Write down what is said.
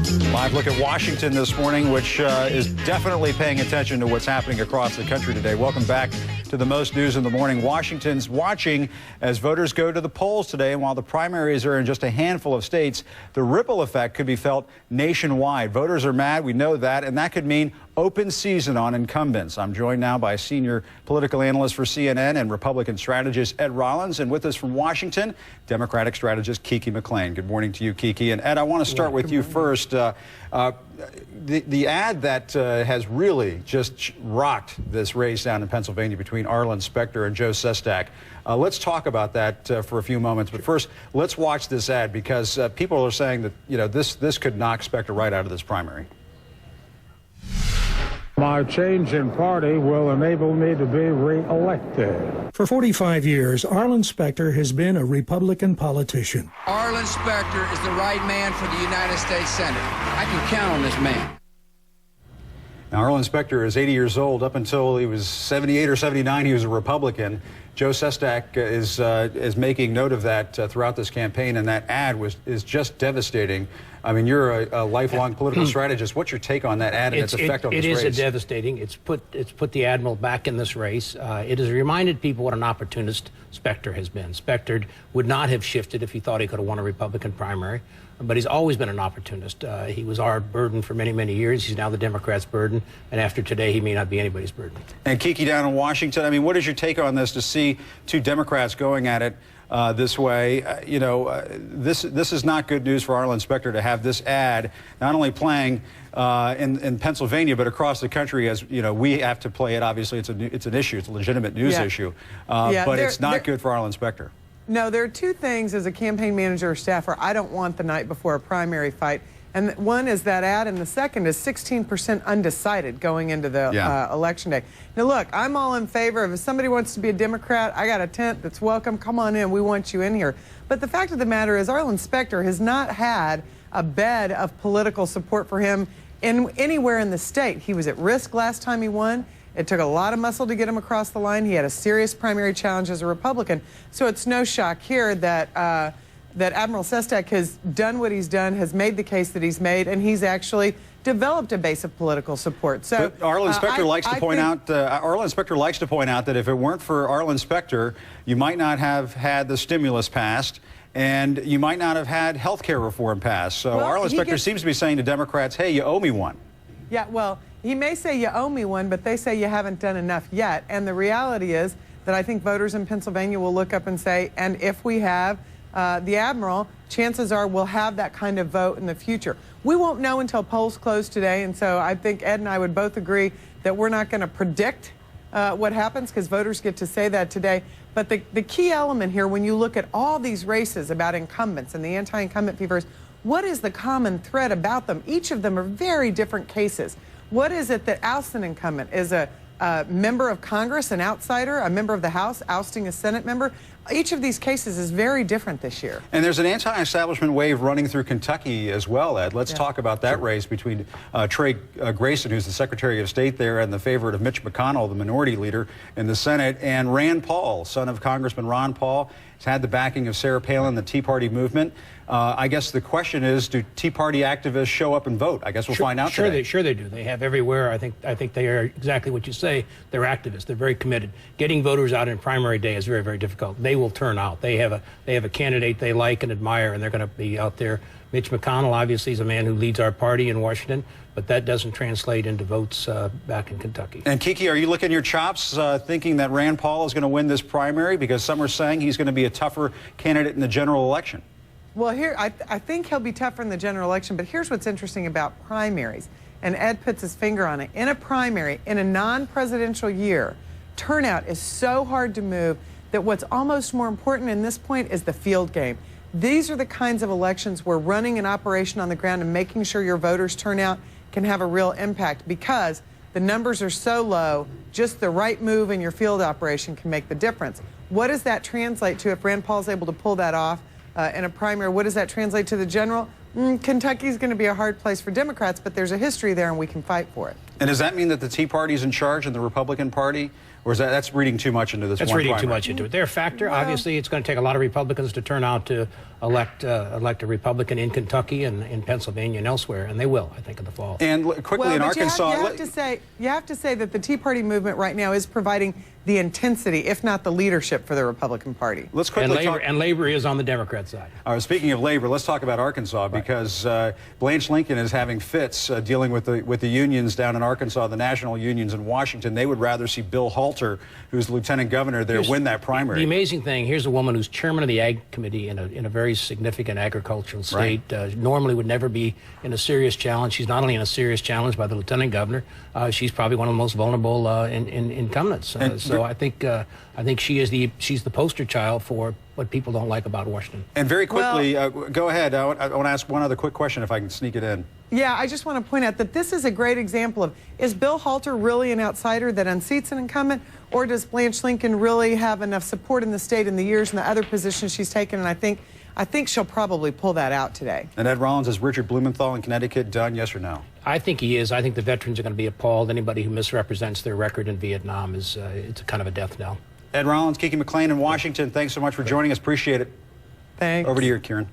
Live look at Washington this morning, which is definitely paying attention to what's happening across the country today. Welcome back to the most news in the morning. Washington's watching as voters go to the polls today. And while the primaries are in just a handful of states, the ripple effect could be felt nationwide. Voters are mad. We know that. And that could mean open season on incumbents. I'm joined now by senior political analyst for CNN and Republican strategist Ed Rollins. And with us from Washington, Democratic strategist Kiki McLean. Good morning to you, Kiki. And Ed, I want to start with you first. The ad that has really just rocked this race down in Pennsylvania between Arlen Specter and Joe Sestak. Let's talk about that for a few moments. But first, let's watch this ad because people are saying that, you know, this could knock Specter right out of this primary. My change in party will enable me to be re-elected. For 45 years, Arlen Specter has been a Republican politician. Arlen Specter is the right man for the United States Senate. I can count on this man. Now, Arlen Specter is 80 years old. Up until he was 78 or 79, he was a Republican. Joe Sestak is making note of that throughout this campaign, and that ad is just devastating. I mean, you're a lifelong political strategist. What's your take on that ad and its effect on this race? It is devastating. It's put the Admiral back in this race. It has reminded people what an opportunist Specter has been. Specter would not have shifted if he thought he could have won a Republican primary, but he's always been an opportunist. He was our burden for many, many years. He's now the Democrats' burden, and after today, he may not be anybody's burden. And Kiki, down in Washington, I mean, what is your take on this to see two Democrats going at it this way? This is not good news for Arlen Specter to have this ad not only playing in Pennsylvania but across the country. As you know, we have to play it. Obviously, it's an issue. It's a legitimate news issue, but it's not good for Arlen Specter. No, there are two things as a campaign manager or staffer I don't want the night before a primary fight. And one is that ad, and the second is 16% undecided going into the election day. Now, look, I'm all in favor of if somebody wants to be a Democrat, I got a tent that's welcome. Come on in. We want you in here. But the fact of the matter is Arlen Specter has not had a bed of political support for him anywhere in the state. He was at risk last time he won. It took a lot of muscle to get him across the line. He had a serious primary challenge as a Republican. So it's no shock here that that Admiral Sestak has done what he's done, has made the case that he's made, and he's actually developed a base of political support. So but Arlen Specter likes to point out. Arlen Specter likes to point out that if it weren't for Arlen Specter, you might not have had the stimulus passed, and you might not have had health care reform passed. So Arlen Specter seems to be saying to Democrats, "Hey, you owe me one." Yeah, well, he may say you owe me one, but they say you haven't done enough yet. And the reality is that I think voters in Pennsylvania will look up and say, and if we have the Admiral, chances are we'll have that kind of vote in the future. We won't know until polls close today, and so I think Ed and I would both agree that we're not going to predict what happens because voters get to say that today. But the key element here, when you look at all these races about incumbents and the anti-incumbent fevers, what is the common thread about them? Each of them are very different cases. What is it that ousts an incumbent? Is a member of Congress an outsider, a member of the House ousting a Senate member? Each of these cases is very different this year. And there's an anti-establishment wave running through Kentucky as well, Ed. Let's talk about that race between Trey Grayson, who's the Secretary of State there and the favorite of Mitch McConnell, the minority leader in the Senate, and Rand Paul, son of Congressman Ron Paul. He's had the backing of Sarah Palin, the Tea Party movement. I guess the question is, do Tea Party activists show up and vote? I guess we'll find out today. Sure they do. They have everywhere. I think they are exactly what you say. They're activists. They're very committed. Getting voters out in primary day is very, very difficult. They will turn out. They have a candidate they like and admire, and they're going to be out there. Mitch McConnell obviously is a man who leads our party in Washington, but that doesn't translate into votes back in Kentucky. And Kiki, are you licking your chops thinking that Rand Paul is going to win this primary? Because some are saying he's going to be a tougher candidate in the general election. Well, here, I think he'll be tougher in the general election, but here's what's interesting about primaries, and Ed puts his finger on it. In a primary, in a non-presidential year, turnout is so hard to move that what's almost more important in this point is the field game. These are the kinds of elections where running an operation on the ground and making sure your voters turn out can have a real impact because the numbers are so low, just the right move in your field operation can make the difference. What does that translate to if Rand Paul's able to pull that off in a primary? What does that translate to the general? Kentucky's going to be a hard place for Democrats, but there's a history there and we can fight for it. And does that mean that the Tea Party's in charge and the Republican Party Or is that's reading too much into this? That's one reading primary? too much into it. They're a factor. Obviously, it's going to take a lot of Republicans to turn out to elect a Republican in Kentucky and in Pennsylvania and elsewhere, and they will, I think, in the fall. And quickly in Arkansas, you have to say that the Tea Party movement right now is providing the intensity, if not the leadership, for the Republican Party. Let's quickly and labor is on the Democrat side. Speaking of labor, let's talk about Arkansas, because Blanche Lincoln is having fits dealing with the unions down in Arkansas, the national unions in Washington. They would rather see Bill Halter, who's the lieutenant governor there, win that primary. The amazing thing, here's a woman who's chairman of the Ag Committee in a very significant agricultural state. Right. Normally would never be in a serious challenge. She's not only in a serious challenge by the lieutenant governor, she's probably one of the most vulnerable incumbents. So I think she's the poster child for what people don't like about Washington. And very quickly, go ahead. I want to ask one other quick question, if I can sneak it in. Yeah, I just want to point out that this is a great example of, is Bill Halter really an outsider that unseats an incumbent, or does Blanche Lincoln really have enough support in the state in the years and the other positions she's taken? And I think she'll probably pull that out today. And Ed Rollins, is Richard Blumenthal in Connecticut done, yes or no? I think he is. I think the veterans are going to be appalled. Anybody who misrepresents their record in Vietnam it's a kind of a death knell. Ed Rollins, Kiki McLean in Washington, thanks so much for joining us. Appreciate it. Thanks. Over to you, Kieran.